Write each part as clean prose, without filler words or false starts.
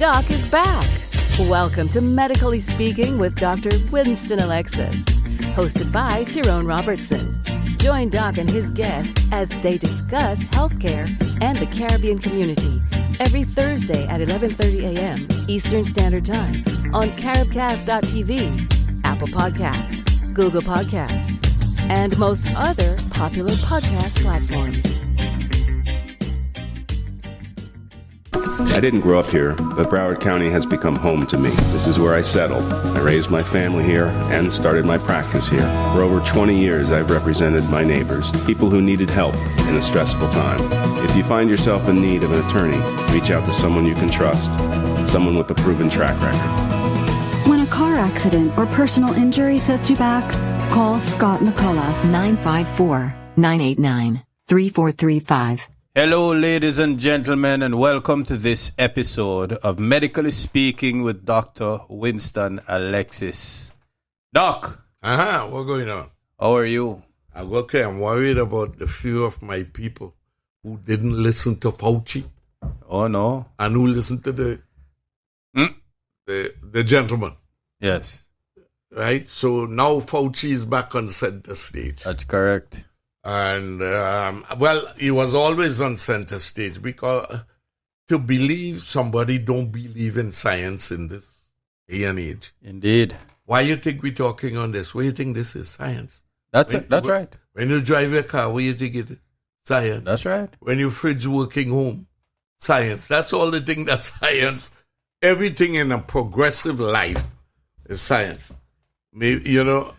Doc is back. Welcome to Medically Speaking with Dr. Winston Alexis, hosted by Tyrone Robertson. Join Doc and his guests as they discuss healthcare and the Caribbean community every Thursday at 11:30 a.m. Eastern Standard Time on caribcast.tv, Apple Podcasts, Google Podcasts, and most other popular podcast platforms. I didn't grow up here, but Broward County has become home to me. This is where I settled. I raised my family here and started my practice here. For over 20 years, I've represented my neighbors, people who needed help in a stressful time. If you find yourself in need of an attorney, reach out to someone you can trust, someone with a proven track record. When a car accident or personal injury sets you back, call Scott McCullough. 954-989-3435. Hello, ladies and gentlemen, and welcome to this episode of Medically Speaking with Dr. Winston Alexis. Doc. What's going on? How are you? I'm okay. I'm worried about the few of my people who didn't listen to Fauci. Oh, no. And who listened to the gentleman. Yes. Right? So now Fauci is back on center stage. That's correct. And, he was always on center stage because to believe somebody don't believe in science in this day and age. Indeed. Why you think we're talking on this? Why you think this is science? That's right. When you drive your car, why you think it is? Science. That's right. When your fridge working home, science. That's all the thing that's science. Everything in a progressive life is science. You know,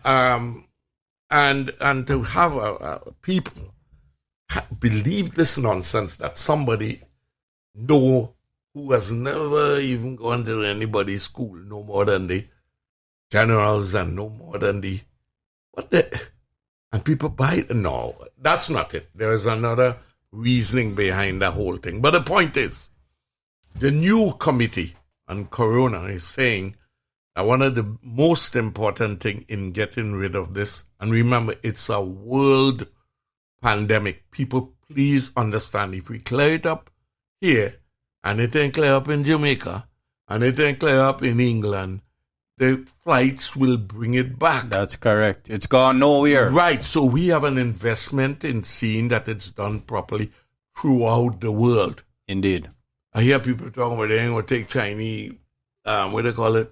and to have people believe this nonsense that somebody who has never even gone to anybody's school, no more than the generals and no more than and people buy it. No, that's not it. There is another reasoning behind the whole thing. But the point is, the new committee on Corona is saying that one of the most important thing in getting rid of this, and remember, it's a world pandemic. People, please understand, if we clear it up here, and it ain't clear up in Jamaica, and it ain't clear up in England, the flights will bring it back. That's correct. It's gone nowhere. Right, so we have an investment in seeing that it's done properly throughout the world. Indeed. I hear people talking about they ain't going to take Chinese, what do they call it?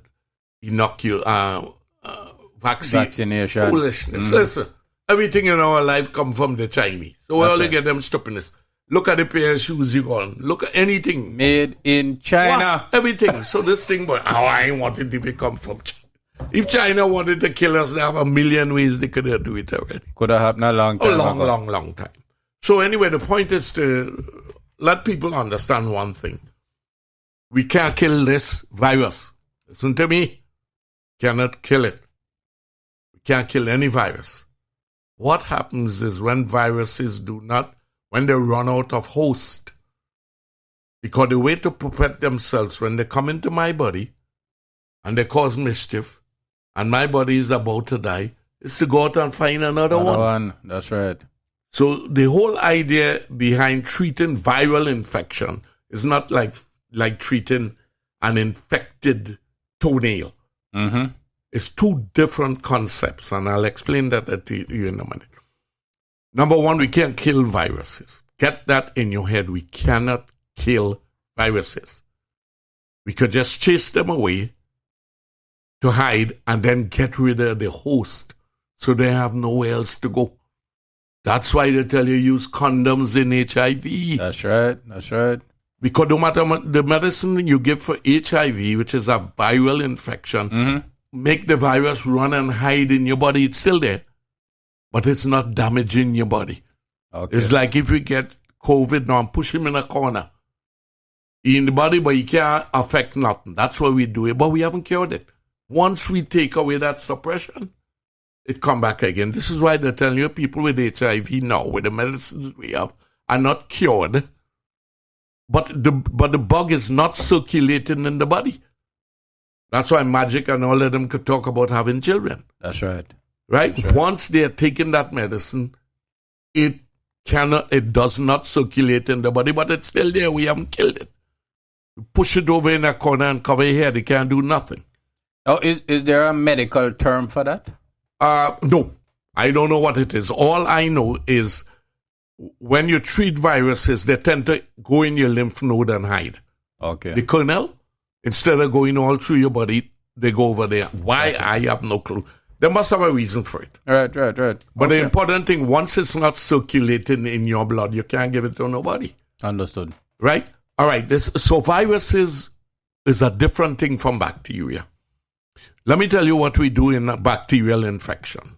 Vaccination. Foolishness. Listen, everything in our life come from the Chinese. So where all you get them stupidness. Look at the pair of shoes you got on. Look at anything. Made in China. What? Everything. So this thing, but I ain't want it if it come from China. If China wanted to kill us, they have a million ways they could do it already. Could have happened a long time ago. Long time. So anyway, the point is to let people understand one thing. We can't kill this virus. Listen to me. Cannot kill it. We can't kill any virus. What happens is when viruses when they run out of host, because the way to protect themselves when they come into my body and they cause mischief and my body is about to die is to go out and find another one. That's right. So the whole idea behind treating viral infection is not like treating an infected toenail. Mm-hmm. It's two different concepts, and I'll explain that to you in a minute. Number one, we can't kill viruses. Get that in your head. We cannot kill viruses. We could just chase them away to hide and then get rid of the host so they have nowhere else to go. That's why they tell you use condoms in HIV. That's right. Because no matter the medicine you give for HIV, which is a viral infection, make the virus run and hide in your body, it's still there. But it's not damaging your body. Okay. It's like if we get COVID now and push him in a corner. He in the body, but he can't affect nothing. That's why we do it. But we haven't cured it. Once we take away that suppression, it come back again. This is why they're telling you people with HIV now, with the medicines we have, are not cured. But the bug is not circulating in the body. That's why Magic and all of them could talk about having children. That's right. Right? That's right. Once they are taking that medicine, it does not circulate in the body, but it's still there. We haven't killed it. push it over in a corner and cover your head. They can't do nothing. Oh, is there a medical term for that? No, I don't know what it is. All I know is when you treat viruses, they tend to go in your lymph node and hide. Okay. The kernel, instead of going all through your body, they go over there. Why? Okay. I have no clue. They must have a reason for it. Right. But the important thing, once it's not circulating in your blood, you can't give it to nobody. Understood. Right? All right. So viruses is a different thing from bacteria. Let me tell you what we do in a bacterial infection.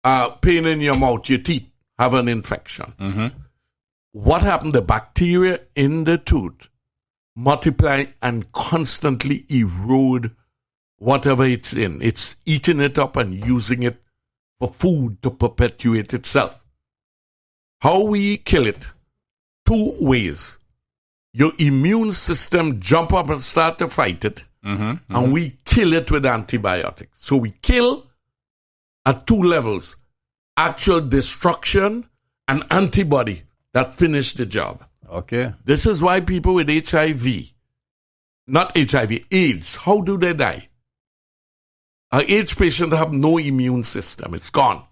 Pain in your mouth, your teeth have an infection. Mm-hmm. What happened? The bacteria in the tooth multiply and constantly erode whatever it's in. It's eating it up and using it for food to perpetuate itself. How we kill it? 2 ways. Your immune system jump up and start to fight it, and we kill it with antibiotics. So we kill at 2 levels. Actual destruction and antibody that finish the job. Okay. This is why people with HIV, not HIV, AIDS, how do they die? An AIDS patient have no immune system. It's gone.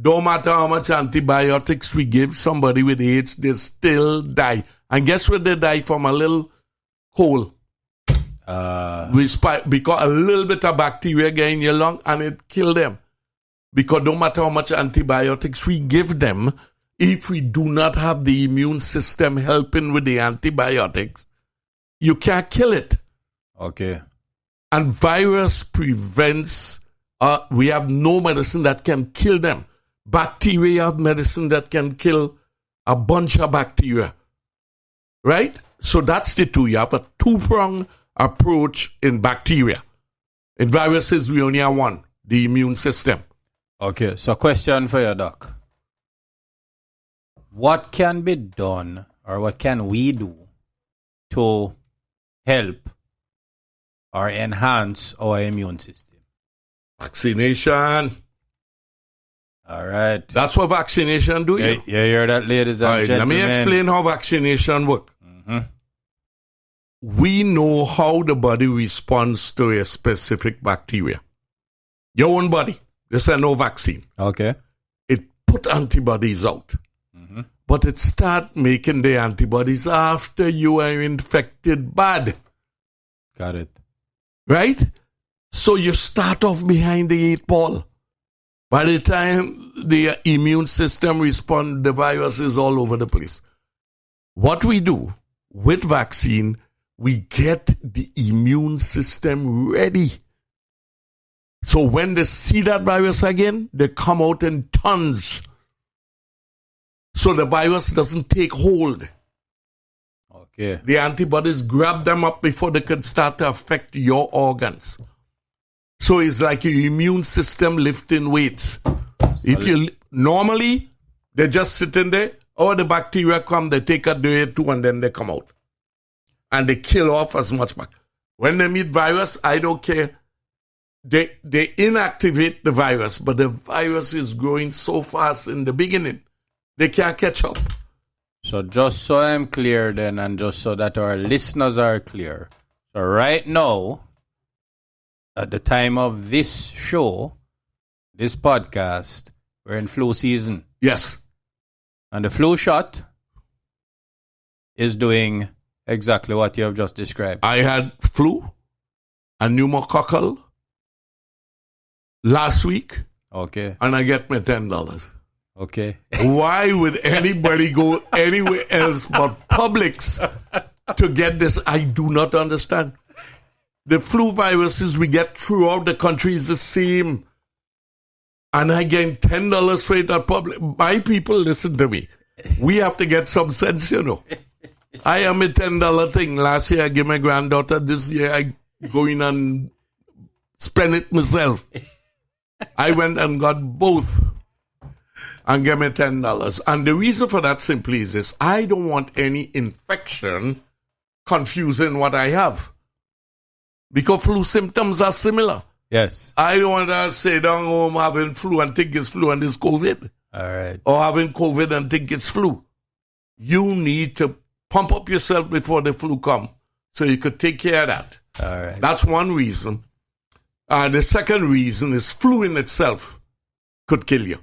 Don't matter how much antibiotics we give somebody with AIDS, they still die. And guess what they die from? A little cold. Because a little bit of bacteria get in your lung and it kill them. Because no matter how much antibiotics we give them, if we do not have the immune system helping with the antibiotics, you can't kill it. Okay. And virus prevents, we have no medicine that can kill them. Bacteria have medicine that can kill a bunch of bacteria. Right? So that's the 2. You have a 2-pronged approach in bacteria. In viruses, we only have 1, the immune system. Okay, so question for you, Doc. What can be done or what can we do to help or enhance our immune system? Vaccination. All right. That's what vaccination do. You hear that, ladies and gentlemen? Let me explain how vaccination works. We know how the body responds to a specific bacteria. Your own body. This is no vaccine. Okay. It put antibodies out. But it start making the antibodies after you are infected bad. Got it. Right? So you start off behind the 8 ball. By the time the immune system responds, the virus is all over the place. What we do with vaccine, we get the immune system ready. So when they see that virus again, they come out in tons. So the virus doesn't take hold. Okay. The antibodies grab them up before they can start to affect your organs. So it's like your immune system lifting weights. Normally, they're just sitting there, the bacteria come, they take a day or 2 and then they come out. And they kill off as much back. When they meet virus, I don't care. They inactivate the virus, but the virus is growing so fast in the beginning, they can't catch up. So just so I'm clear then, and just so that our listeners are clear. So right now, at the time of this show, this podcast, we're in flu season. Yes. And the flu shot is doing exactly what you have just described. I had flu and pneumococcal last week. Okay. And I get my $10. Okay. Why would anybody go anywhere else but Publix to get this? I do not understand. The flu viruses we get throughout the country is the same. And I get $10 for it at Publix. My people, listen to me. We have to get some sense, you know. I am a $10 thing. Last year I gave my granddaughter. This year I go in and spend it myself. I went and got both and gave me $10. And the reason for that simply is this. I don't want any infection confusing what I have. Because flu symptoms are similar. Yes. I don't want to stay down home having flu and think it's flu and it's COVID. All right. Or having COVID and think it's flu. You need to Pump up yourself before the flu come, so you could take care of that. All right. That's one reason. The second reason is flu in itself could kill you,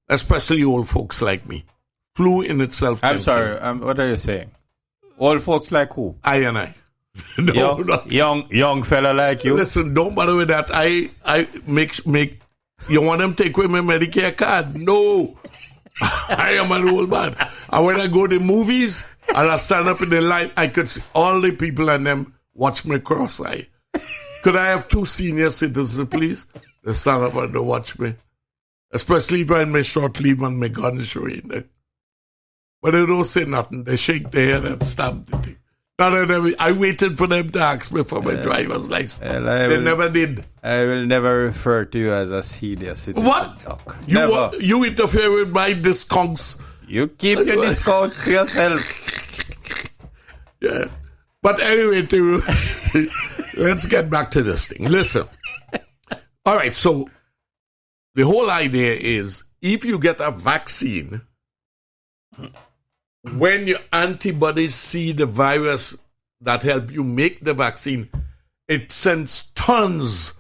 especially old folks like me. Flu in itself. I'm sorry. What are you saying? Old folks like who? I and I. No, young fella like you. Listen, don't bother with that. I make. You want them to take away my Medicare card? No. I am an old man. And when I go to movies and I stand up in the line, I could see all the people and them watch me cross-eye. Could I have 2 senior citizens, please? They stand up and they watch me. Especially if I'm in my short leave and my gun is showing there. But they don't say nothing. They shake their head and stamp the thing. I waited for them to ask me for my driver's license. They never did. I will never refer to you as a senior citizen. What? You interfere with my discounts. You keep your discounts to yourself. Yeah. But anyway, let's get back to this thing. Listen. All right, so the whole idea is if you get a vaccine, when your antibodies see the virus that help you make the vaccine, it sends tons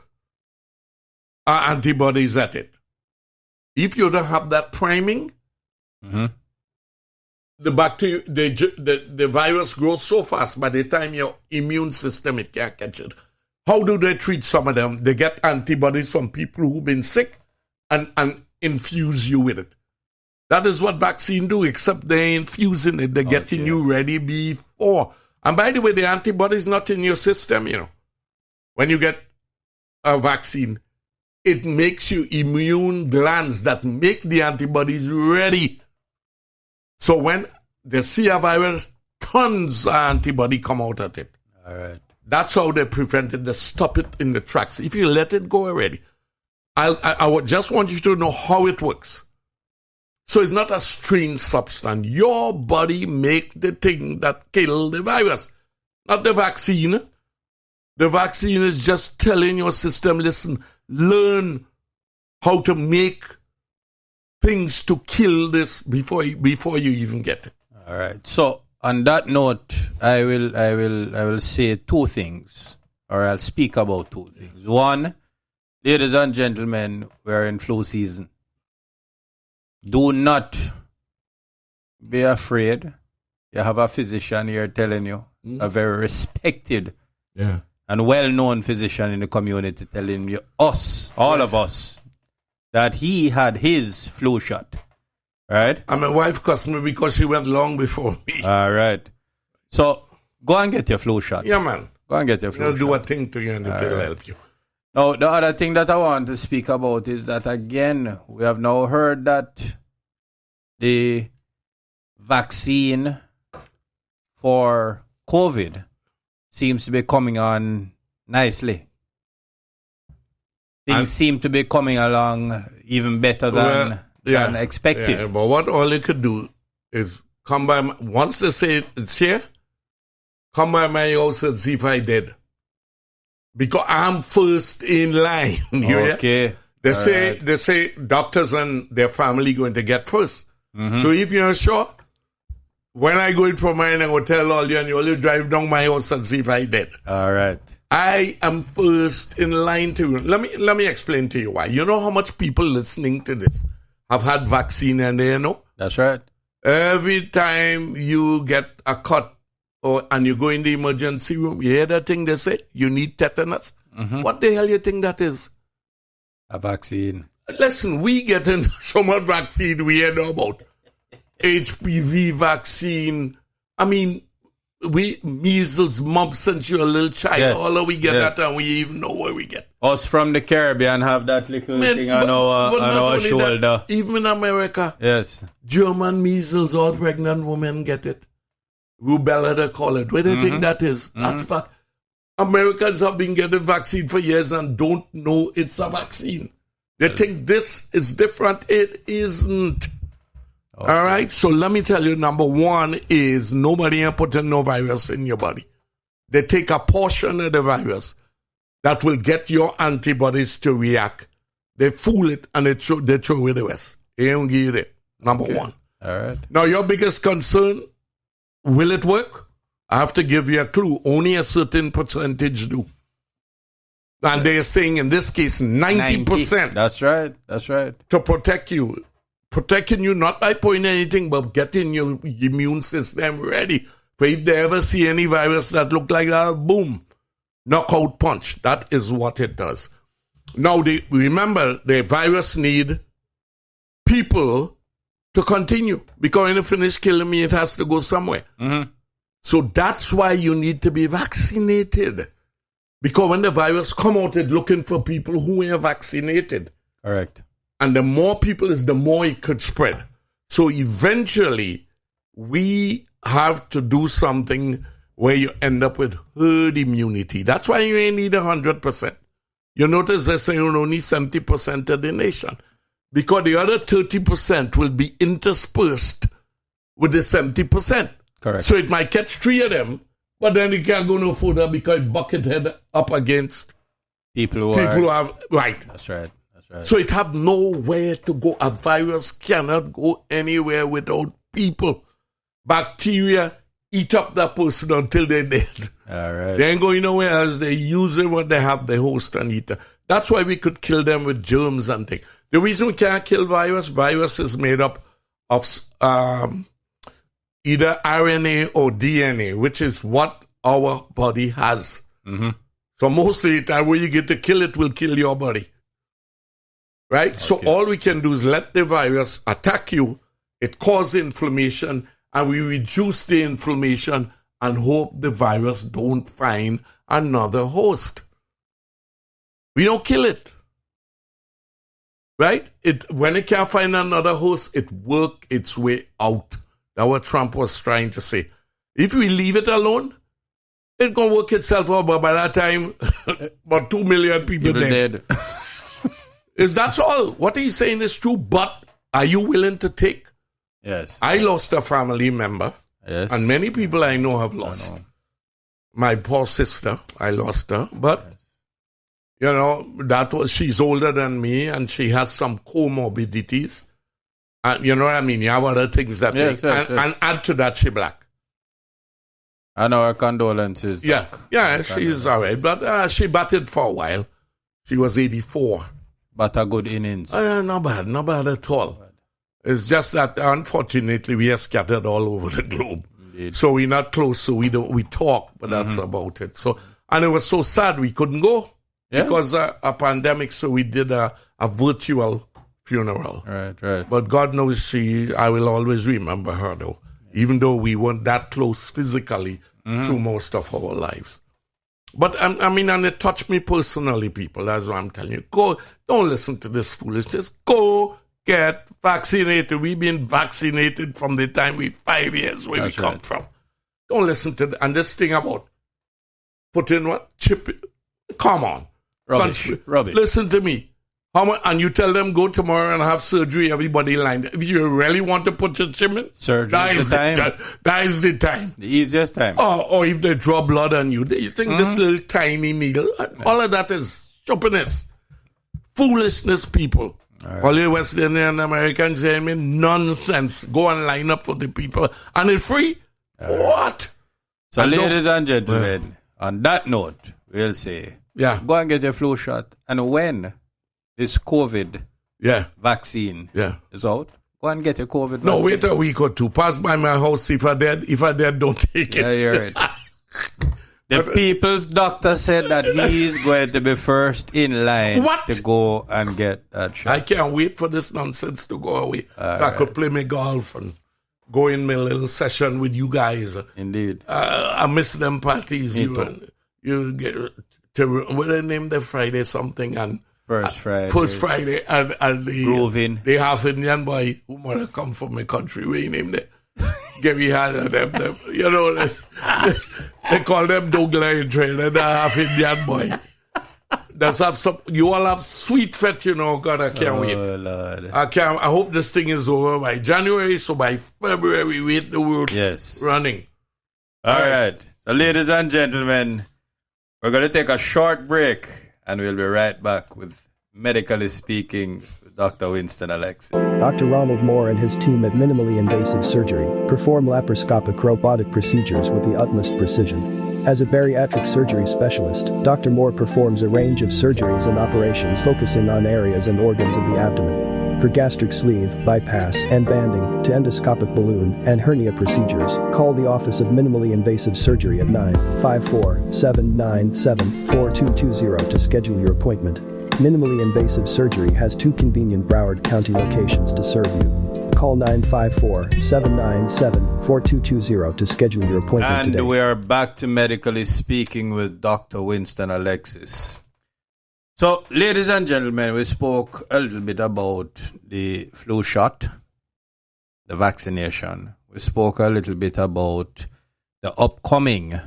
of antibodies at it. If you don't have that priming, the bacteria, the virus grows so fast, by the time your immune system, it can't catch it. How do they treat some of them? They get antibodies from people who've been sick and infuse you with it. That is what vaccine do, except they're infusing it. They're getting you ready before. And by the way, the antibody is not in your system, you know. When you get a vaccine, it makes you immune glands that make the antibodies ready. So when they see a virus, tons of antibody come out at it. All right. That's how they prevent it. They stop it in the tracks. If you let it go already, I would just want you to know how it works. So it's not a strange substance. Your body make the thing that kill the virus, not the vaccine. The vaccine is just telling your system, listen, learn how to make things to kill this before you even get it. All right. So on that note, I will say 2 things, or I'll speak about 2 things. One, ladies and gentlemen, we're in flu season. Do not be afraid. You have a physician here telling you, a very respected and well-known physician in the community telling you, all of us, that he had his flu shot. Right? And my wife cussed me because she went long before me. All right. So go and get your flu shot. Yeah, man. Go and get your flu shot. Do a thing to you and it'll help you. Now, the other thing that I want to speak about is that, again, we have now heard that the vaccine for COVID seems to be coming on nicely. Things seem to be coming along even better than expected. Yeah, but what all you could do is come by, once they say it's here, come by my house and see if I did. Because I'm first in line. Okay. They say doctors and their family going to get first. So if you're sure, when I go in for mine, I will tell all you and you drive down my house and see if I did. All right. I am first in line to. Let me explain to you why. You know how much people listening to this have had vaccine and they know? That's right. Every time you get a cut and you go in the emergency room, you hear that thing they say? You need tetanus. What the hell you think that is? A vaccine. Listen, we get in so much vaccine we hear know about. HPV vaccine. I mean, measles, mumps since you're a little child. All of we get that and we even know where we get. Us from the Caribbean have that little thing on our shoulder. That, even in America. Yes. German measles, all pregnant women get it. Rubella, they call it. Where do you think that is? That's fact. Americans have been getting vaccine for years and don't know it's a vaccine. They think this is different. It isn't. Okay. All right? So let me tell you, number one is nobody ain't putting no virus in your body. They take a portion of the virus that will get your antibodies to react. They fool it and they throw away the rest. They don't give it. Number one. All right. Now, your biggest concern, will it work? I have to give you a clue. Only a certain percentage do. And they're saying in this case 90%. That's right. That's right. To protect you. Protecting you not by putting anything, but getting your immune system ready. For if they ever see any virus that look like that, boom, knockout punch. That is what it does. Now, remember, the virus need people to continue. Because when you finish killing me, it has to go somewhere. Mm-hmm. So that's why you need to be vaccinated. Because when the virus come out, it's looking for people who are vaccinated. Correct. And the more people is, the more it could spread. So eventually, we have to do something where you end up with herd immunity. That's why you ain't need 100%. You notice they say only 70% of the nation. Because the other 30% will be interspersed with the 70%. Correct. So it might catch 3 of them, but then it can't go no further because it bucket head up against people who have, right. That's right. That's right. So it have nowhere to go. A virus cannot go anywhere without people. Bacteria eat up that person until they're dead. All right. They ain't going nowhere else. They use it when they have the host and eat it. That's why we could kill them with germs and things. The reason we can't kill virus is made up of either RNA or DNA, which is what our body has. Mm-hmm. So most of the time when you get to kill it, will kill your body. Right? Okay. So all we can do is let the virus attack you. It causes inflammation, and we reduce the inflammation and hope the virus don't find another host. We don't kill it. Right? When it can't find another host, it works its way out. That's what Trump was trying to say. If we leave it alone, it's going to work itself out. But by that time, about 2 million people dead. That's all. What he's saying is true, but are you willing to take? Yes. I lost a family member. Yes. And many people I know have lost. My poor sister, I lost her. But, you know, she's older than me and she has some comorbidities. And you know what I mean? You have other things that and add to that, she black. I know, her condolences. Yeah, she's all right. But she batted for a while. She was 84. But a good innings. Not bad at all. It's just that, unfortunately, we are scattered all over the globe. Indeed. So we're not close, so we talk, but that's about it. So, and it was so sad we couldn't go because a pandemic, so we did a virtual funeral. Right. But God knows I will always remember her, though, even though we weren't that close physically through most of our lives. But, I mean, and it touched me personally, people. That's what I'm telling you. Go, don't listen to this foolishness. Go get vaccinated. We've been vaccinated from the time we're 5 years where we come from. Don't listen to and this thing about putting what? Chip. Come on. Rubbish. Listen to me. How much? And you tell them go tomorrow and have surgery, everybody lined up. If you really want to put your chip in, surgery is the time. That is the time. The easiest time. Or if they draw blood on you, you think this little tiny needle, all of that is stupidness. Foolishness, people. All the West Indian Americans saying me nonsense. Go and line up for the people. And it's free? What? So, ladies and gentlemen, on that note, we'll say, go and get your flu shot. And when this COVID vaccine is out, go and get your COVID vaccine. No, wait a week or two. Pass by my house if I'm dead. If I'm dead, don't take it. Yeah, you're right. The people's doctor said that he's going to be first in line to go and get that shot. I can't wait for this nonsense to go away. So I could play my golf and go in my little session with you guys. Indeed. I miss them parties. You get to, what they name the Friday something and First Friday and the half Indian boy who might have come from my country. We named it. Gary had them, you know, they call them Douglas and Trail, and half Indian boy. That's have some. You all have sweet fete, you know. God, I can't wait. Lord. I hope this thing is over by January, so by February we hit the world running. All right. So, ladies and gentlemen, we're going to take a short break, and we'll be right back with Medically Speaking, Dr. Winston Alexis. Dr. Ronald Moore and his team at Minimally Invasive Surgery perform laparoscopic robotic procedures with the utmost precision. As a bariatric surgery specialist, Dr. Moore performs a range of surgeries and operations focusing on areas and organs of the abdomen. For gastric sleeve, bypass, and banding, to endoscopic balloon and hernia procedures, call the Office of Minimally Invasive Surgery at 954-797-4220 to schedule your appointment. Minimally Invasive Surgery has 2 convenient Broward County locations to serve you. Call 954-797-4220 to schedule your appointment today. And we are back to Medically Speaking with Dr. Winston Alexis. So, ladies and gentlemen, we spoke a little bit about the flu shot, the vaccination. We spoke a little bit about the upcoming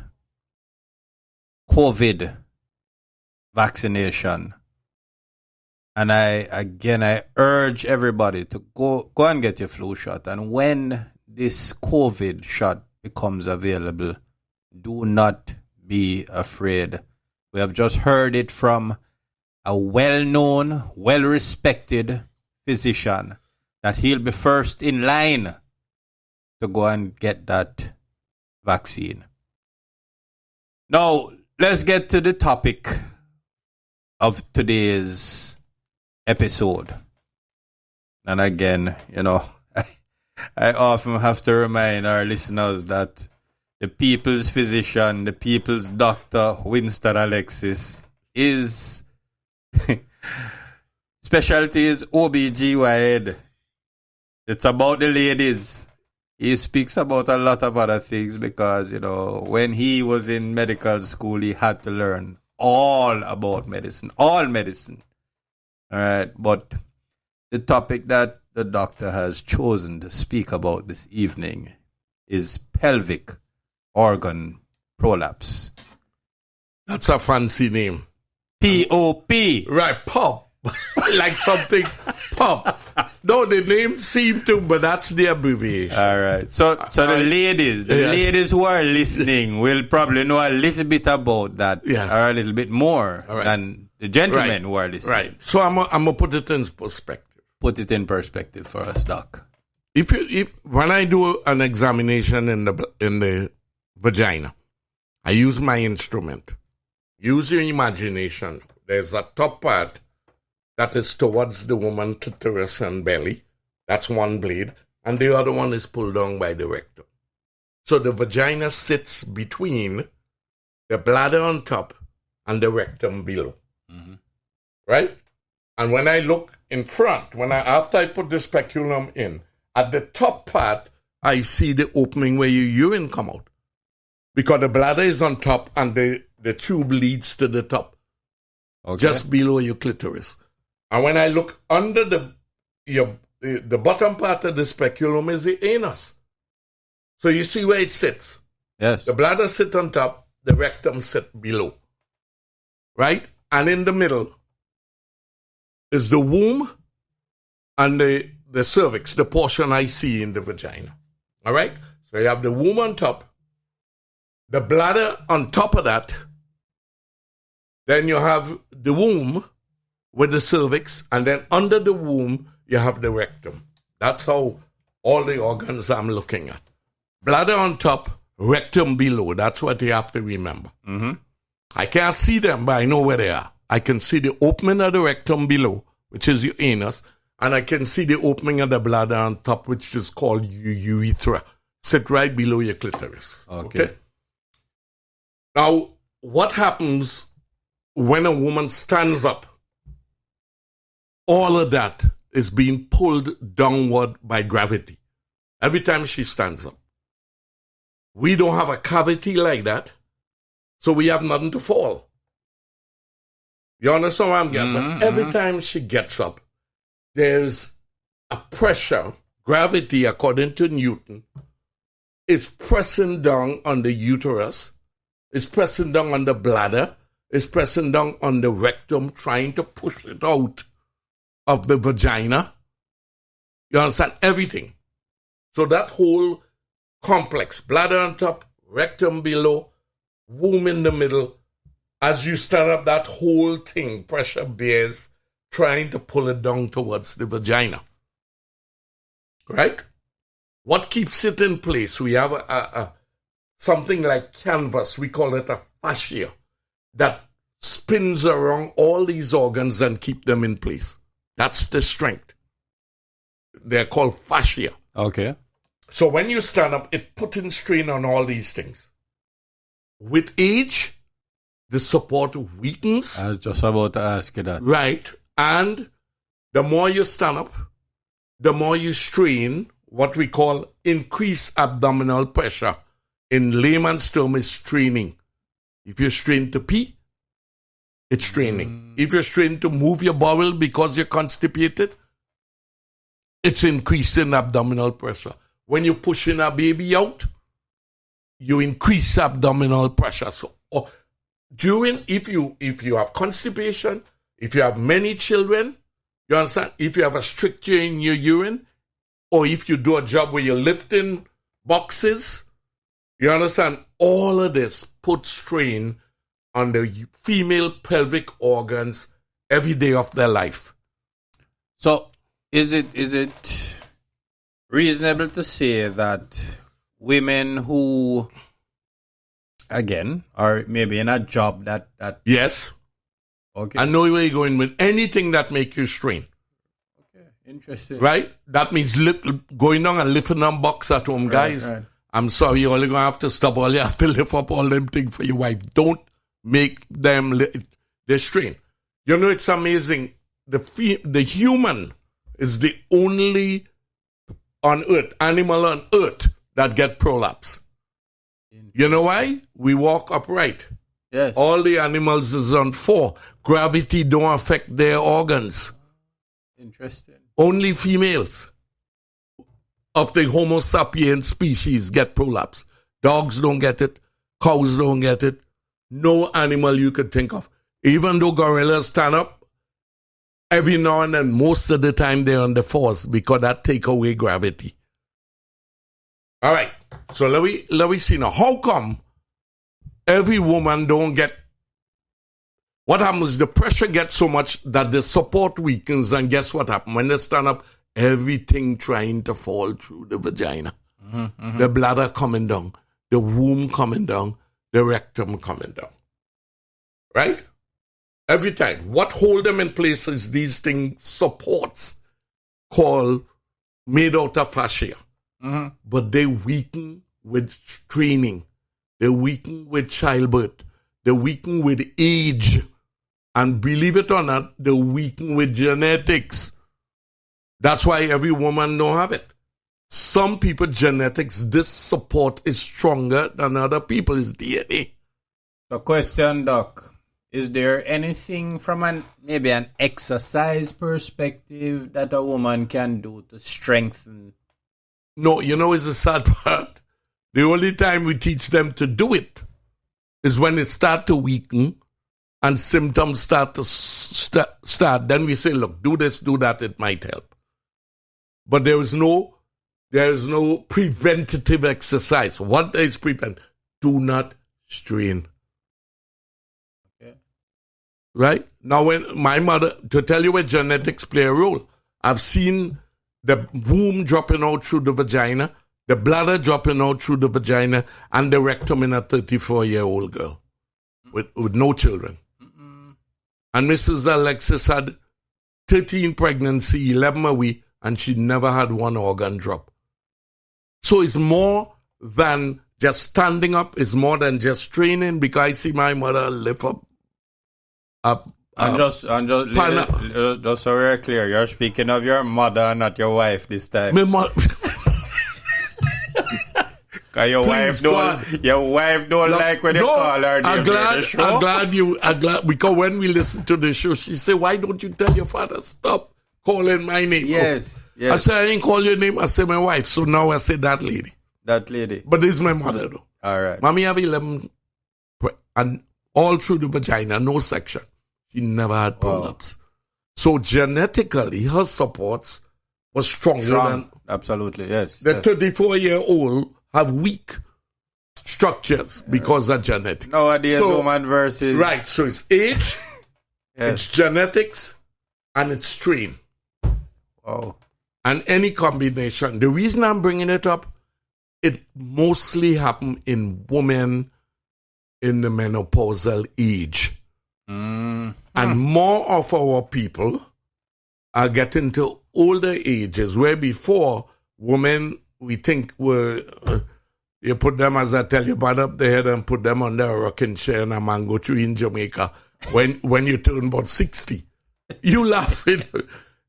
COVID vaccination. And I urge everybody to go and get your flu shot. And when this COVID shot becomes available, do not be afraid. We have just heard it from a well-known, well-respected physician that he'll be first in line to go and get that vaccine. Now, let's get to the topic of today's episode. And again, I often have to remind our listeners that the people's physician, the people's doctor, Winston Alexis, is specialty is OBGYN. It's about the ladies. He speaks about a lot of other things because, when he was in medical school, he had to learn all about medicine, all medicine. All right, but the topic that the doctor has chosen to speak about this evening is pelvic organ prolapse. That's a fancy name. POP. Right, pop. Like something pop. No, the name seemed to, but that's the abbreviation. All right. So the ladies who are listening will probably know a little bit about that, or a little bit more than the gentlemen who are listening. Right. So I'm gonna put it in perspective. Put it in perspective for us, Doc. If when I do an examination in the vagina, I use my instrument. Use your imagination. There's a top part that is towards the woman's clitoris and belly. That's one blade. And the other one is pulled down by the rectum. So the vagina sits between the bladder on top and the rectum below. Mm-hmm. Right? And when I look in front, after I put the speculum in, at the top part, I see the opening where your urine come out. Because the bladder is on top and the tube leads to the top. Okay. Just below your clitoris. And when I look under the bottom part of the speculum is the anus. So you see where it sits. Yes. The bladder sits on top, the rectum sits below. Right? And in the middle is the womb and the cervix, the portion I see in the vagina. All right? So you have the womb on top, the bladder on top of that, then you have the womb with the cervix, and then under the womb, you have the rectum. That's how all the organs I'm looking at. Bladder on top, rectum below. That's what you have to remember. Mm-hmm. I can't see them, but I know where they are. I can see the opening of the rectum below, which is your anus, and I can see the opening of the bladder on top, which is called your urethra. Sit right below your clitoris. Okay? Now, what happens when a woman stands up? All of that is being pulled downward by gravity. Every time she stands up. We don't have a cavity like that, so we have nothing to fall. You understand what I'm getting? Mm-hmm. But every time she gets up, there's a pressure. Gravity, according to Newton, is pressing down on the uterus, is pressing down on the bladder, is pressing down on the rectum, trying to push it out of the vagina. You understand? Everything. So that whole complex, bladder on top, rectum below, womb in the middle, as you start up that whole thing, pressure bears trying to pull it down towards the vagina. Right? What keeps it in place? We have a something like canvas. We call it a fascia that spins around all these organs and keep them in place. That's the strength. They're called fascia. Okay. So when you stand up, it puts in strain on all these things. With age, the support weakens. I was just about to ask you that. Right. And the more you stand up, the more you strain, what we call increased abdominal pressure. In layman's term, is straining. If you're strained to pee, it's straining. If you're strained to move your bowel because you're constipated, it's increasing abdominal pressure. When you're pushing a baby out, you increase abdominal pressure. So if you have constipation, if you have many children, you understand? If you have a stricture in your urine, or if you do a job where you're lifting boxes, you understand? All of this puts strain on the female pelvic organs every day of their life. So is it reasonable to say that women who, again, are maybe in a job that Yes. Okay. I know where you're going with anything that make you strain. Okay, interesting. Right? That means going on and lifting on box at home, guys. Right. I'm sorry, you're only going to have to stop. All you have to lift up all them things for your wife. Don't make them they strain. You know, it's amazing. The human is the only animal on earth that get prolapse. You know why? We walk upright. Yes. All the animals is on 4. Gravity don't affect their organs. Interesting. Only females of the Homo sapiens species get prolapse. Dogs don't get it. Cows don't get it. No animal you could think of. Even though gorillas stand up, every now and then, most of the time they're on the 4s because that take away gravity. All right. So let me see now. How come every woman don't get... What happens? The pressure gets so much that the support weakens, and guess what happens? When they stand up, everything trying to fall through the vagina. Mm-hmm. The bladder coming down, the womb coming down, the rectum coming down. Right? Every time. What hold them in place is these things, supports, made out of fascia. Mm-hmm. But they weaken with straining. They weaken with childbirth. They weaken with age. And believe it or not, they weaken with genetics. That's why every woman don't have it. Some people, genetics, this support is stronger than other people's DNA. The question, Doc, is there anything from maybe an exercise perspective that a woman can do to strengthen? No, you know, it's the sad part. The only time we teach them to do it is when it start to weaken and symptoms start to start. Then we say, look, do this, do that, it might help. But there is no preventative exercise. What is prevent? Do not strain. Okay. Right? Now, when my mother, to tell you where genetics play a role, I've seen the womb dropping out through the vagina, the bladder dropping out through the vagina, and the rectum in a 34-year-old girl with no children. Mm-mm. And Mrs. Alexis had 13 pregnancy, 11 away, and she never had one organ drop. So it's more than just standing up. It's more than just training, because I see my mother lift up. Just so we're clear, you're speaking of your mother, not your wife this time. My mother. Cause your wife don't like when you call her. I'm glad because when we listen to the show, she said, "Why don't you tell your father stop calling my name?" Yes. I said, "I ain't call your name." I said, "My wife." So now I say that lady. That lady. But this is my mother, though. All right. Mommy have 11, and all through the vagina, no section. She never had prolapse. Wow. So genetically, her supports was stronger than... Absolutely, yes. The 34-year-old have weak structures because of genetics. Nowadays, woman versus... Right, so it's age, it's genetics, and it's strain. Oh. And any combination. The reason I'm bringing it up, it mostly happens in women in the menopausal age. And more of our people are getting to older ages, where before women, we think were, you put them, as I tell you, band up the head and put them under a rocking chair and a mango tree in Jamaica when you turn about 60. You laugh it.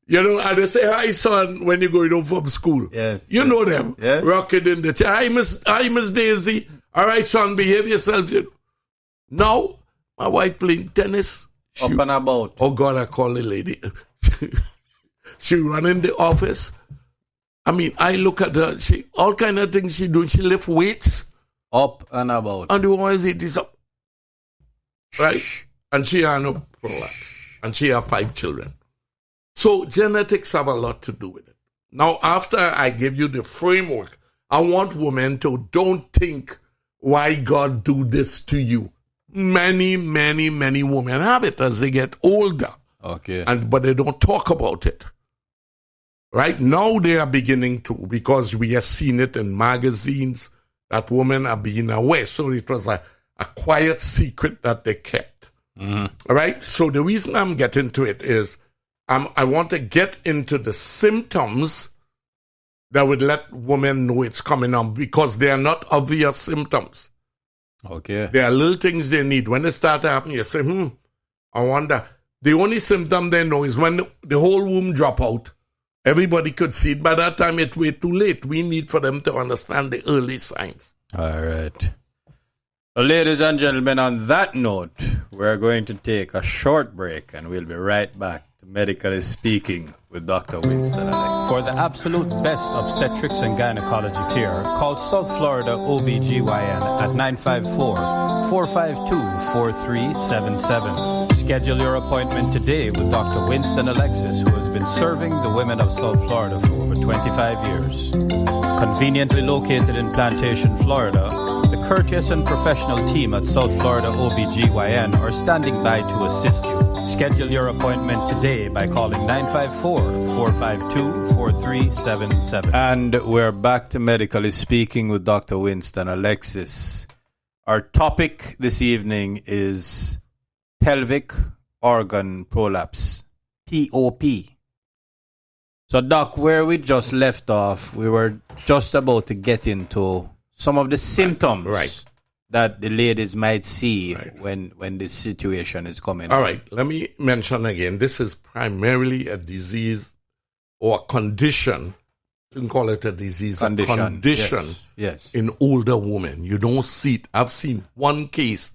And they say, hi, son, when you're going home from school. Yes. You know them. Yes. Rocking in the chair. Hi, Miss Daisy. All right, son, behave yourself. Now, my wife playing tennis. Up and about. Oh, God, I call the lady. She run in the office. I mean, I look at her. All kind of things she doing. She lift weights. Up and about. And the woman is it is up. Right? And she had no prolapse. And she have 5 children. So genetics have a lot to do with it. Now, after I give you the framework, I want women to don't think why God do this to you. Many, many, many women have it as they get older. Okay. But they don't talk about it. Right now they are beginning to, because we have seen it in magazines that women are being aware. So it was a quiet secret that they kept. All right. So the reason I'm getting to it is I want to get into the symptoms that would let women know it's coming on, because they are not obvious symptoms. Okay. There are little things they need. When they start to happen, you say, I wonder. The only symptom they know is when the whole womb drop out. Everybody could see it. By that time, it's way too late. We need for them to understand the early signs. All right. Well, ladies and gentlemen, on that note, we're going to take a short break, and we'll be right back to Medically Speaking with Dr. Winston Alexis. For the absolute best obstetrics and gynecology care, call South Florida OBGYN at 954-452-4377. Schedule your appointment today with Dr. Winston Alexis, who has been serving the women of South Florida for over 25 years. Conveniently located in Plantation, Florida, the courteous and professional team at South Florida OBGYN are standing by to assist you. Schedule your appointment today by calling 954-452-4377. And we're back to Medically Speaking with Dr. Winston Alexis. Our topic this evening is pelvic organ prolapse, POP. So, Doc, where we just left off, we were just about to get into some of the symptoms that the ladies might see when this situation is coming. All right, let me mention again, this is primarily a disease or a condition. You can call it a disease, a condition yes. in older women. You don't see it. I've seen one case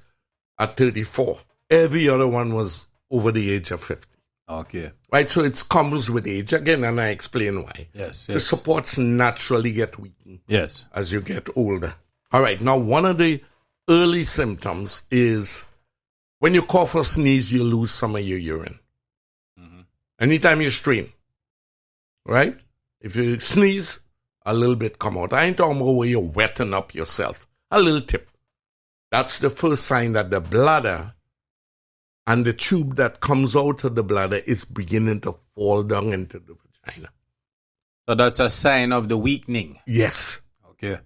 at 34. Every other one was over the age of 50. Okay. Right, so it comes with age again, and I explain why. Yes. The supports naturally get weakened as you get older. All right, now one of the early symptoms is when you cough or sneeze, you lose some of your urine. Anytime you strain, right? If you sneeze, a little bit come out. I ain't talking about where you're wetting up yourself. A little tip. That's the first sign that the bladder and the tube that comes out of the bladder is beginning to fall down into the vagina. So that's a sign of the weakening. Yes. Okay.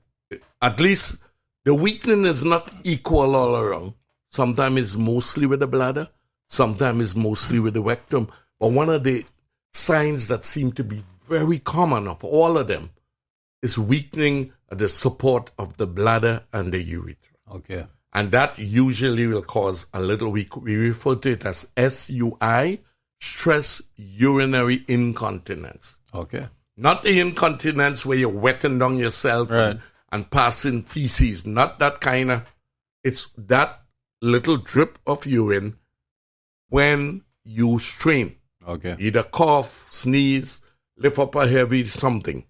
At least the weakening is not equal all around. Sometimes it's mostly with the bladder. Sometimes it's mostly with the rectum. But one of the signs that seem to be very common of all of them is weakening at the support of the bladder and the urethra. Okay. And that usually will cause a little, we refer to it as SUI, stress urinary incontinence. Okay. Not the incontinence where you're wetting down yourself and passing feces. Not that kind of, it's that little drip of urine when you strain. Okay. Either cough, sneeze, lift up a heavy something.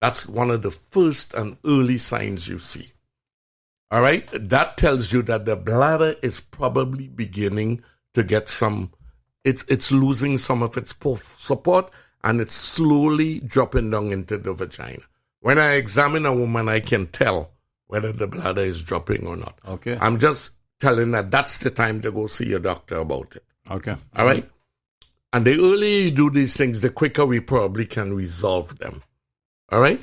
That's one of the first and early signs you see. All right? That tells you that the bladder is probably beginning to get some, it's losing some of its support, and it's slowly dropping down into the vagina. When I examine a woman, I can tell whether the bladder is dropping or not. Okay. I'm just telling that that's the time to go see your doctor about it. Okay. All right? And the earlier you do these things, the quicker we probably can resolve them. All right?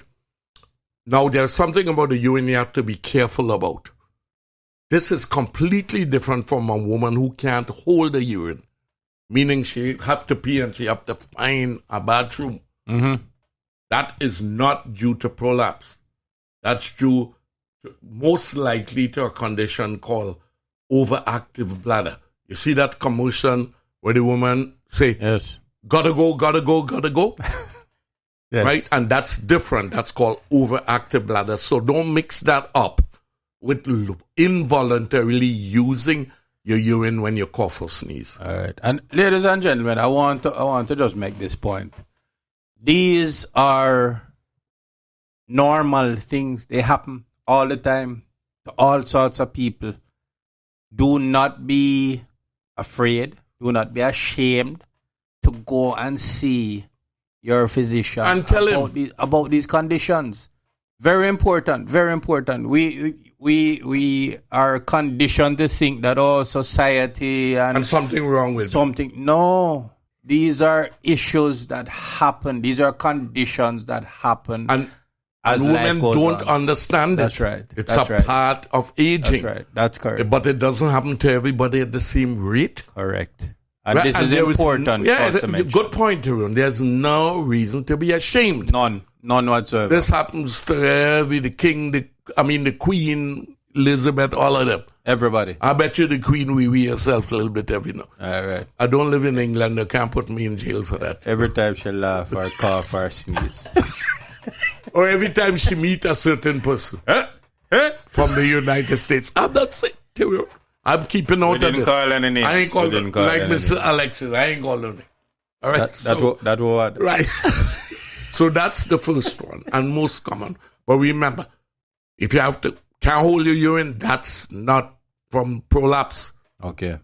Now, there's something about the urine you have to be careful about. This is completely different from a woman who can't hold the urine, meaning she have to pee and she have to find a bathroom. Mm-hmm. That is not due to prolapse. That's due most likely to a condition called overactive bladder. You see that commotion where the woman say, yes, gotta go, gotta go, gotta go? yes. Right? And that's different. That's called overactive bladder. So don't mix that up with involuntarily using your urine when you cough or sneeze. All right. And ladies and gentlemen, I want to just make this point. These are normal things. They happen all the time to all sorts of people. Do not be afraid. Do not be ashamed to go and see your physician and tell him about these conditions. Very important. Very important. We are conditioned to think that society and something wrong with something. No, these are issues that happen. These are conditions that happen. And as women life goes don't on. understand it. That's right. It's a part of aging. That's right. That's correct. But it doesn't happen to everybody at the same rate. Correct. And right? this is important for us to mention. Good point, Tyrone. There's no reason to be ashamed. None whatsoever. This happens to the king, the queen, Elizabeth, all of them. Everybody. I bet you the queen wee herself a little bit every now. All right. I don't live in England. They can't put me in jail for that. Every time she laugh or cough or sneeze. Or every time she meet a certain person from the United States. I'm not saying, I'm keeping out of this. Call any names. I ain't called like Mr. Alexis. I ain't called no name. All right. That what? Right. So that's the first one and most common. But remember, if you can't hold your urine, that's not from prolapse. Okay.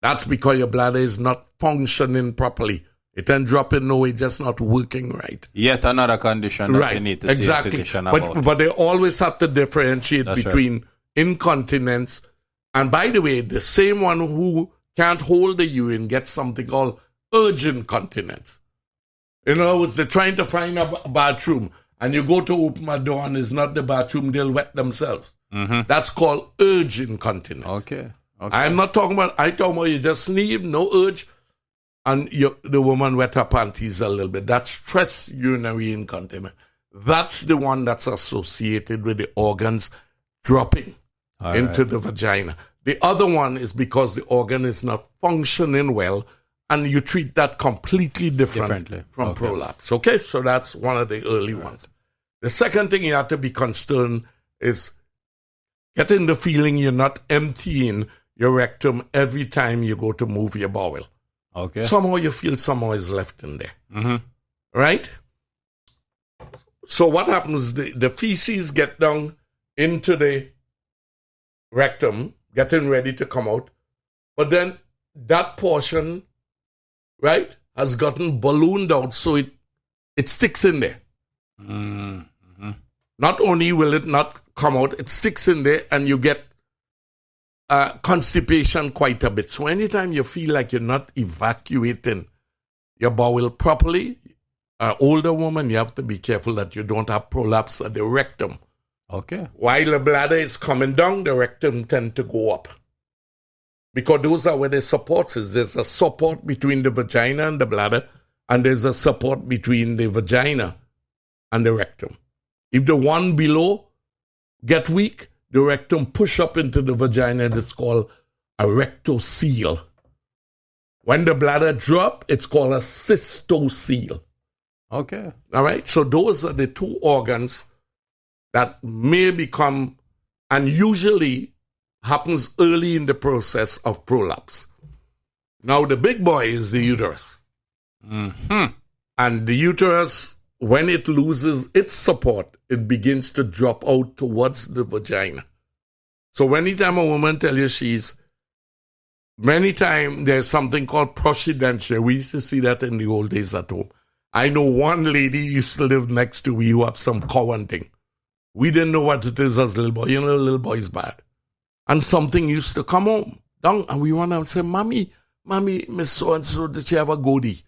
That's because your bladder is not functioning properly. It ain't dropping no way, just not working right. Yet another condition that you need to see a physician about. But they always have to differentiate That's between incontinence and, by the way, the same one who can't hold the urine gets something called urgent continence. In other words, they're trying to find a bathroom and you go to open a door and it's not the bathroom, they'll wet themselves. Mm-hmm. That's called urgent continence. Okay. I'm not talking about, you just sneeze, no urge, and the woman wet her panties a little bit. That's stress urinary incontinence. That's the one that's associated with the organs dropping into the vagina. The other one is because the organ is not functioning well, and you treat that completely differently from prolapse. Okay, so that's one of the early ones. The second thing you have to be concerned is getting the feeling you're not emptying your rectum every time you go to move your bowel. Okay. Somehow you feel somehow is left in there. Mm-hmm. Right? So what happens, the feces get down into the rectum, getting ready to come out, but then that portion, right, has gotten ballooned out, so it sticks in there. Mm-hmm. Not only will it not come out, it sticks in there, and you get constipation quite a bit. So anytime you feel like you're not evacuating your bowel properly, an older woman, you have to be careful that you don't have prolapse at the rectum. Okay. While the bladder is coming down, the rectum tend to go up. Because those are where the supports is. There's a support between the vagina and the bladder, and there's a support between the vagina and the rectum. If the one below get weak, the rectum push up into the vagina. It's called a rectocele. When the bladder drop, it's called a cystocele. Okay. All right? So those are the two organs that may become, and usually happens early in the process of prolapse. Now, the big boy is the uterus. Mm-hmm. And the uterus, when it loses its support, it begins to drop out towards the vagina. So anytime a woman tells you many times there's something called proscidentia. We used to see that in the old days at home. I know one lady used to live next to me who have some cowan thing. We didn't know what it is as little boy. Little boy is bad. And something used to come home down, and we run out and say, Mommy, Mommy, Miss so-and-so, did she have a goatee?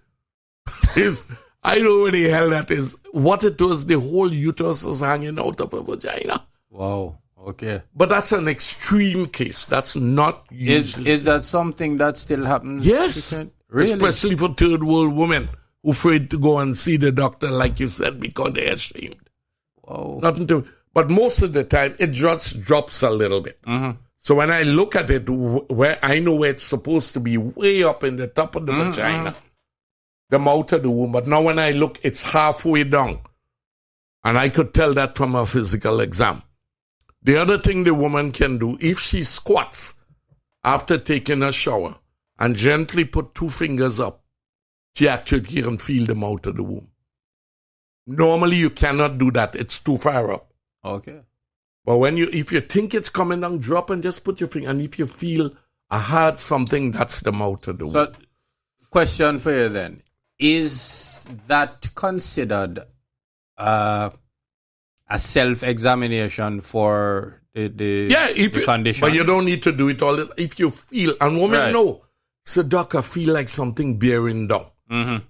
I know what the hell that is. What it was, the whole uterus is hanging out of her vagina. Wow. Okay. But that's an extreme case. That's not usually. Is that something that still happens? Yes. Really? Especially for third world women who afraid to go and see the doctor, like you said, because they're ashamed. Wow. Nothing to. But most of the time, it just drops a little bit. Mm-hmm. So when I look at it, where I know where it's supposed to be, way up in the top of the vagina, the mouth of the womb. But now when I look, it's halfway down. And I could tell that from a physical exam. The other thing the woman can do, if she squats after taking a shower and gently put 2 fingers up, she actually can feel the mouth of the womb. Normally you cannot do that. It's too far up. Okay. But if you think it's coming down, drop and just put your finger. And if you feel a hard something, that's the mouth of the womb. So, question for you then. Is that considered a self-examination for the condition? But you don't need to do it all. If you feel, and women know, so doc, I feel like something bearing down. Mm-hmm.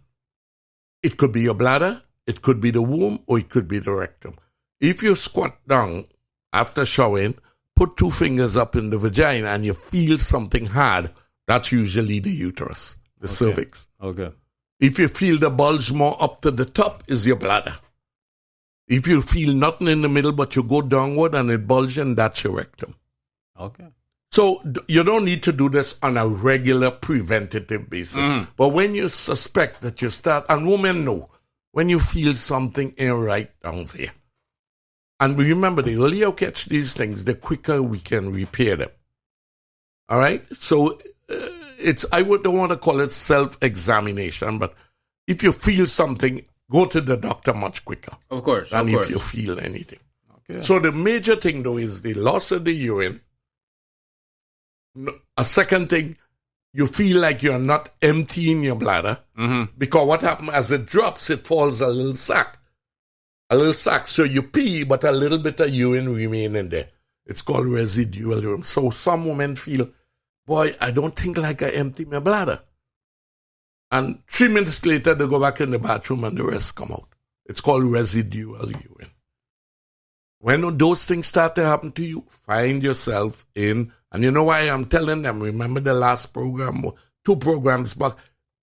It could be your bladder, it could be the womb, or it could be the rectum. If you squat down after showering, put 2 fingers up in the vagina and you feel something hard, that's usually the uterus, the cervix. Okay. If you feel the bulge more up to the top, is your bladder. If you feel nothing in the middle, but you go downward and it bulges, and that's your rectum. Okay. So you don't need to do this on a regular preventative basis. But when you suspect that you start, and women know, when you feel something ain't right down there. And remember, the earlier you catch these things, the quicker we can repair them. All right? So I don't want to call it self-examination, but if you feel something, go to the doctor much quicker. Of course. Than if you feel anything. Okay. So the major thing, though, is the loss of the urine. A second thing, you feel like you're not emptying your bladder. Because what happens, as it drops, it falls a little sack. So you pee, but a little bit of urine remain in there. It's called residual urine. So some women feel, boy, I don't think like I empty my bladder. And 3 minutes later, they go back in the bathroom and the rest come out. It's called residual urine. When those things start to happen to you, find yourself in, and you know why I'm telling them, remember the last program, 2 programs back,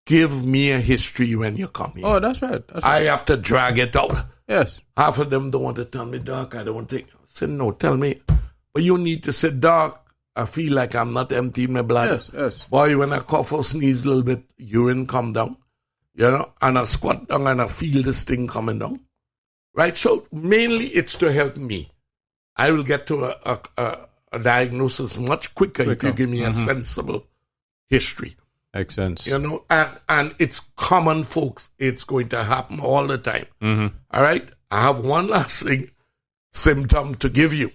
give me a history when you come here. Oh, that's right. I have to drag it out. Yes. Half of them don't want to tell me, Doc, I don't think. I said, no, tell me. But you need to say, Doc, I feel like I'm not emptying my bladder. Yes. Boy, when I cough or sneeze a little bit, urine come down. And I squat down and I feel this thing coming down. Right? So mainly it's to help me. I will get to a diagnosis much quicker if you give me a sensible history. Makes sense. And it's common, folks. It's going to happen all the time. All right? I have one last symptom to give you.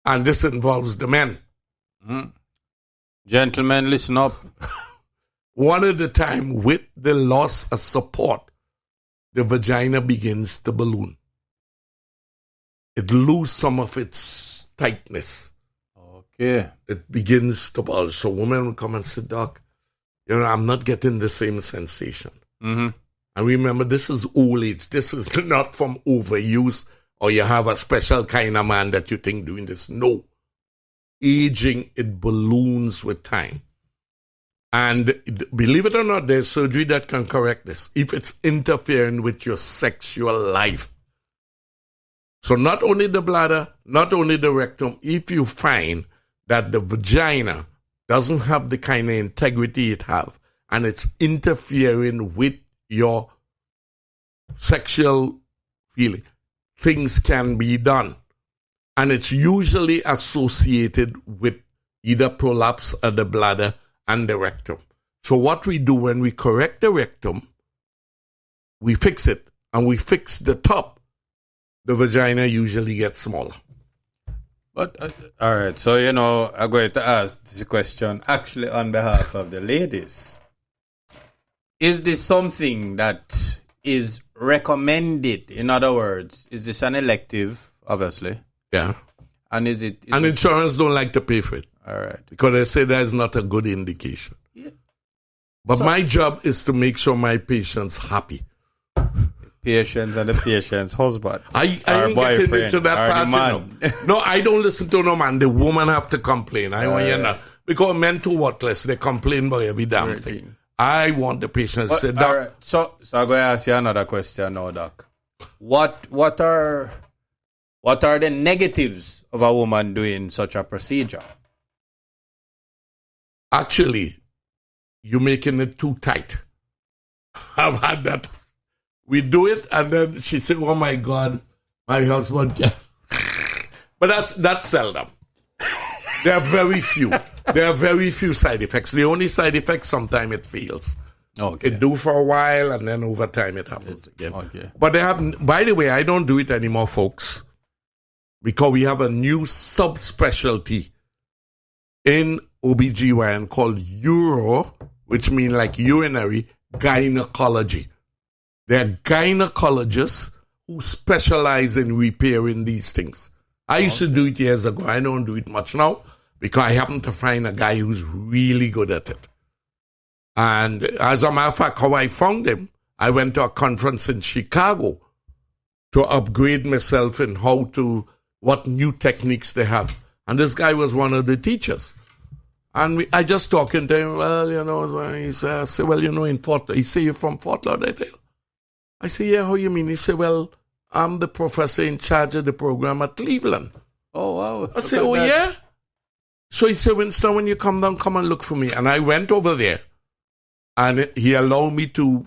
And this involves the men. Gentlemen, listen up. One at a time, with the loss of support, the vagina begins to balloon. It loses some of its tightness. Okay. It begins to bulge. So women will come and say, Doc, I'm not getting the same sensation. And remember, this is old age. This is not from overuse or you have a special kind of man that you think doing this. No. Aging, it balloons with time. And believe it or not, there's surgery that can correct this if it's interfering with your sexual life. So not only the bladder, not only the rectum, if you find that the vagina doesn't have the kind of integrity it have, and it's interfering with your sexual feeling, things can be done. And it's usually associated with either prolapse of the bladder and the rectum. So what we do when we correct the rectum, we fix it, and we fix the top, the vagina usually gets smaller. But, all right, so, I'm going to ask this question actually on behalf of the ladies. Is this something that is recommended? In other words, is this an elective, obviously? Yeah. And is it... And insurance don't like to pay for it. All right. Because they say that's not a good indication. Yeah. But my job is to make sure my patient's happy. Patients and the patient's husband. I ain't getting into that part, you know. No, I don't listen to no man. The woman have to complain. I want you not. Because men too worthless. They complain about every damn thing. I want the patient to say, Doc. All right. So I'm going to ask you another question now, Doc. What are the negatives of a woman doing such a procedure? Actually, you're making it too tight. I've had that. We do it, and then she said, "Oh my God, my husband can't." But that's seldom. There are very few. There are very few side effects. The only side effect, sometimes it fails. Okay. It do for a while, and then over time it happens again. Okay. But they have. By the way, I don't do it anymore, folks, because we have a new subspecialty in OBGYN called uro, which means like urinary gynecology. There are gynecologists who specialize in repairing these things. I used to do it years ago. I don't do it much now because I happen to find a guy who's really good at it. And as a matter of fact, how I found him, I went to a conference in Chicago to upgrade myself in what new techniques they have. And this guy was one of the teachers. And I just talking to him, well, you know, so he said, I said, well, you know, in Fort, he said, you're from Fort Lauderdale? I said, yeah, how you mean? He said, well, I'm the professor in charge of the program at Cleveland. Oh, wow. I said, oh, yeah? So he said, Winston, when you come down, come and look for me. And I went over there, and he allowed me to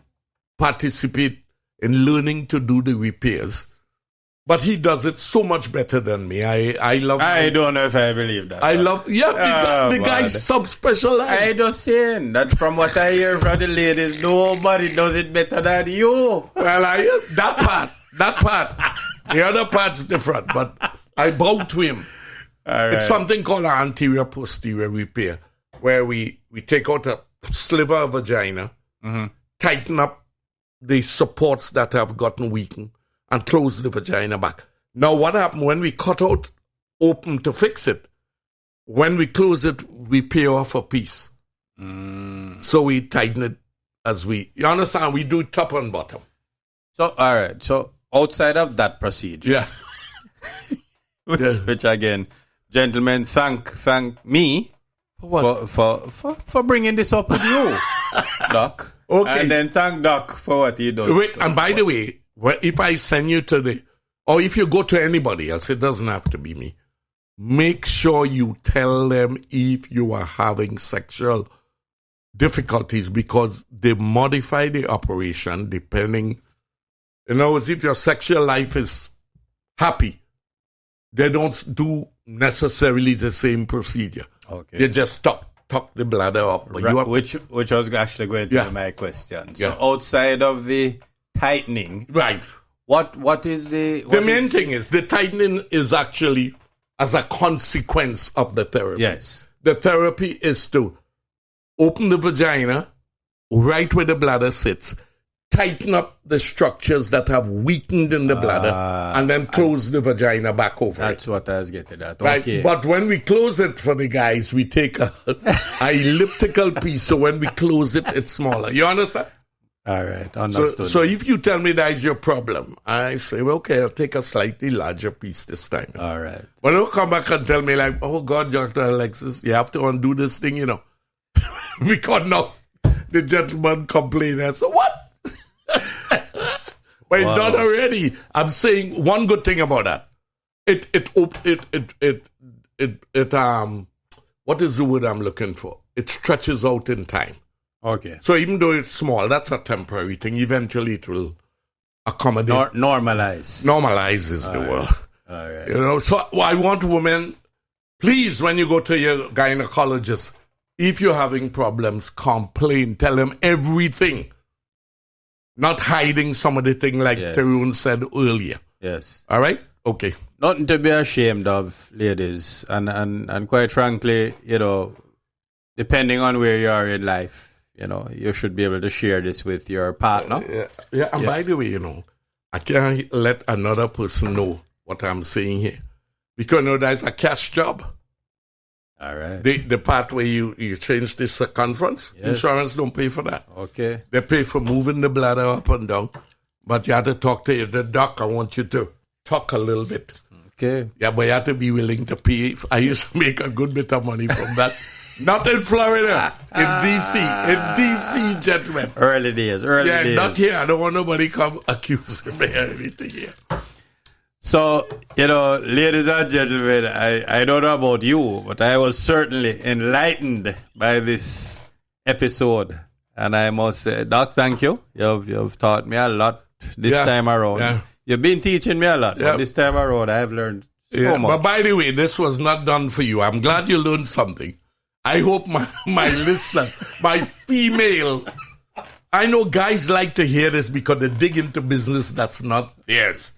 participate in learning to do the repairs. But he does it so much better than me. I love. I don't know if I believe that. I love. Yeah, the guy's subspecialized. I just saying that from what I hear from the ladies, nobody does it better than you. Well, that part. The other part's different, but I bow to him. All right. It's something called an anterior-posterior repair, where we take out a sliver of vagina, tighten up the supports that have gotten weakened, and close the vagina back. Now, what happened when we cut out open to fix it? When we close it, we peel off a piece. So we tighten it you understand, we do top and bottom. So, all right. So, outside of that procedure. Yeah. which again, gentlemen, thank me for bringing this up with you, Doc. Okay. And then thank Doc for what he does. Wait, and by the way, if I send you or if you go to anybody else, it doesn't have to be me, make sure you tell them if you are having sexual difficulties, because they modify the operation depending, as if your sexual life is happy, they don't do necessarily the same procedure. Okay. They just tuck the bladder up. But you have which was actually going to be my question. So outside of the tightening, right? What is the main thing is the tightening is actually as a consequence of the therapy. Yes, the therapy is to open the vagina right where the bladder sits, tighten up the structures that have weakened in the bladder, and then close the vagina back over. That's what I was getting at. Right? Okay. But when we close it for the guys, we take a elliptical piece, so when we close it, it's smaller. You understand? All right, understood. So if you tell me that is your problem, I say, well, okay, I'll take a slightly larger piece this time. All right. But don't come back and tell me like, oh God, Dr. Alexis, you have to undo this thing, because now the gentleman complained. I said, what? But it's done already. I'm saying one good thing about that. What is the word I'm looking for? It stretches out in time. Okay. So even though it's small, that's a temporary thing. Eventually it will accommodate. Normalizes the world. All right. So I want women, please, when you go to your gynecologist, if you're having problems, complain. Tell them everything. Not hiding some of the thing like Tyrone said earlier. Yes. All right? Okay. Nothing to be ashamed of, ladies. And quite frankly, depending on where you are in life, you should be able to share this with your partner. Yeah. And by the way, I can't let another person know what I'm saying here. Because, there's a cash job. All right. The part where you change the circumference, insurance don't pay for that. Okay. They pay for moving the bladder up and down, but you have to talk to the doc. I want you to talk a little bit. Okay. Yeah, but you have to be willing to pay. I used to make a good bit of money from that. Not in Florida, in D.C. In D.C., gentlemen. Early days. Yeah, not here. I don't want nobody come accuse me or anything here. So, ladies and gentlemen, I don't know about you, but I was certainly enlightened by this episode. And I must say, Doc, thank you. You've taught me a lot this time around. Yeah. You've been teaching me a lot, but this time around I've learned so much. But by the way, this was not done for you. I'm glad you learned something. I hope my listener, my female, I know guys like to hear this because they dig into business that's not theirs.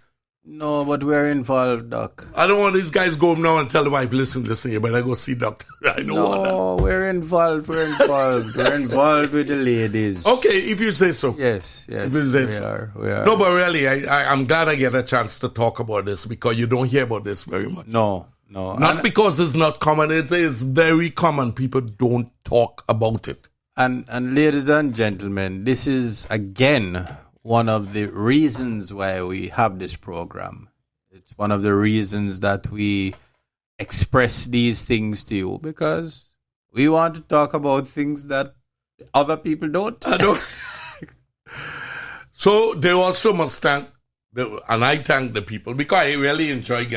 No, but we're involved, Doc. I don't want these guys go now and tell the wife, listen, you better go see doctor. I don't want that. No, we're involved. We're involved with the ladies. Okay, if you say so. Yes, we are. No, but really, I'm glad I get a chance to talk about this because you don't hear about this very much. No. Not because it's not common. It is very common. People don't talk about it. And ladies and gentlemen, this is, again, one of the reasons why we have this program. It's one of the reasons that we express these things to you because we want to talk about things that other people don't. I don't. So they also must thank, and I thank the people because I really enjoy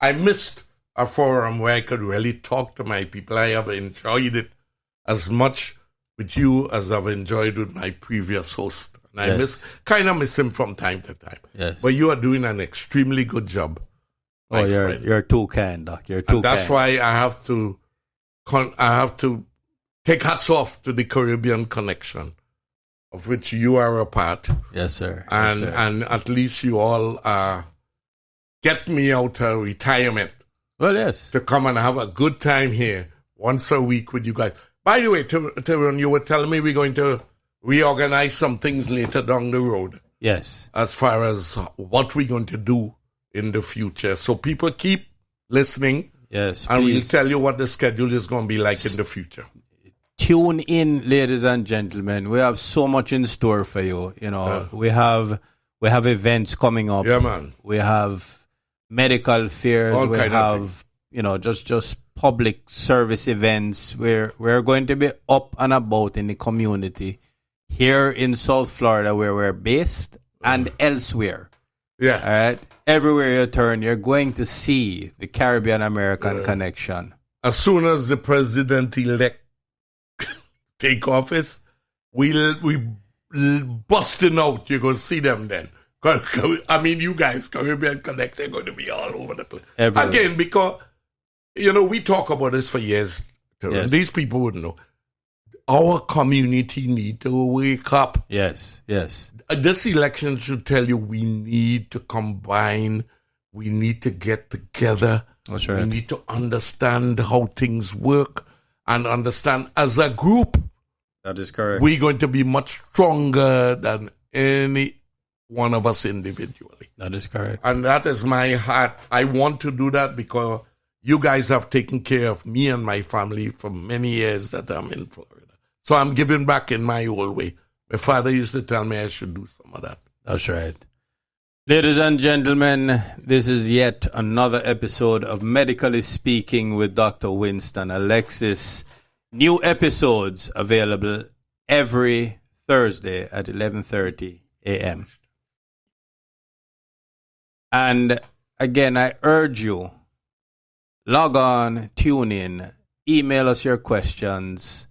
I missed a forum where I could really talk to my people. I have enjoyed it as much with you as I've enjoyed with my previous host. And I miss him from time to time. Yes. But you are doing an extremely good job. You're too kind, Doc. You're too kind. That's why I have to take hats off to the Caribbean Connection, of which you are a part. Yes, sir. And at least you all get me out of retirement. Well, yes. To come and have a good time here once a week with you guys. By the way, Tyrone, you were telling me we're going to reorganize some things later down the road. Yes. As far as what we're going to do in the future. So people keep listening. Yes, and please. we'll tell you what the schedule is going to be like in the future. Tune in, ladies and gentlemen. We have so much in store for you. We have events coming up. Yeah, man. We have medical fairs. All we kind of have, just public service events. We're going to be up and about in the community here in South Florida where we're based and elsewhere. Yeah. All right. Everywhere you turn, you're going to see the Caribbean American connection. As soon as the president-elect take office, we busting out. You're going to see them then. I mean, you guys, Caribbean Connect, they're going to be all over the place. Everywhere. Again, because, we talk about this for years. Yes. These people would know. Our community need to wake up. Yes. This election should tell you we need to combine. We need to get together. That's right. We need to understand how things work and understand as a group. That is correct. We're going to be much stronger than any one of us individually. That is correct. And that is my heart. I want to do that because you guys have taken care of me and my family for many years that I'm in Florida. So I'm giving back in my old way. My father used to tell me I should do some of that. That's right. Ladies and gentlemen, this is yet another episode of Medically Speaking with Dr. Winston Alexis. New episodes available every Thursday at 11:30 a.m. And again, I urge you, log on, tune in, email us your questions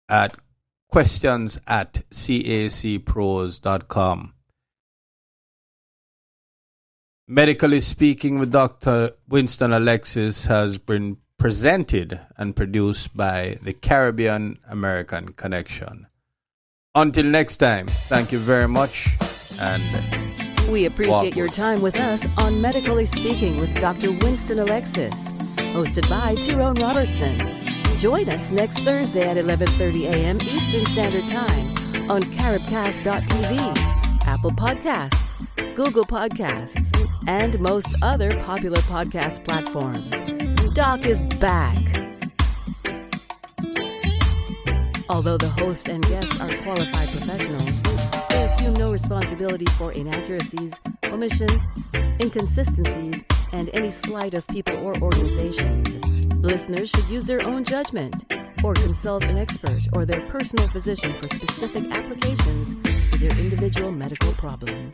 at questions@cacpros.com. Medically Speaking with Dr. Winston Alexis has been presented and produced by the Caribbean American Connection. Until next time, thank you very much, and we appreciate your time with us on Medically Speaking with Dr. Winston Alexis, hosted by Tyrone Robertson. Join us next Thursday at 11:30 a.m. Eastern Standard Time on caribcast.tv, Apple Podcasts, Google Podcasts, and most other popular podcast platforms. Doc is back. Although the host and guests are qualified professionals, they assume no responsibility for inaccuracies, omissions, inconsistencies, and any slight of people or organizations. Listeners should use their own judgment or consult an expert or their personal physician for specific applications to their individual medical problem.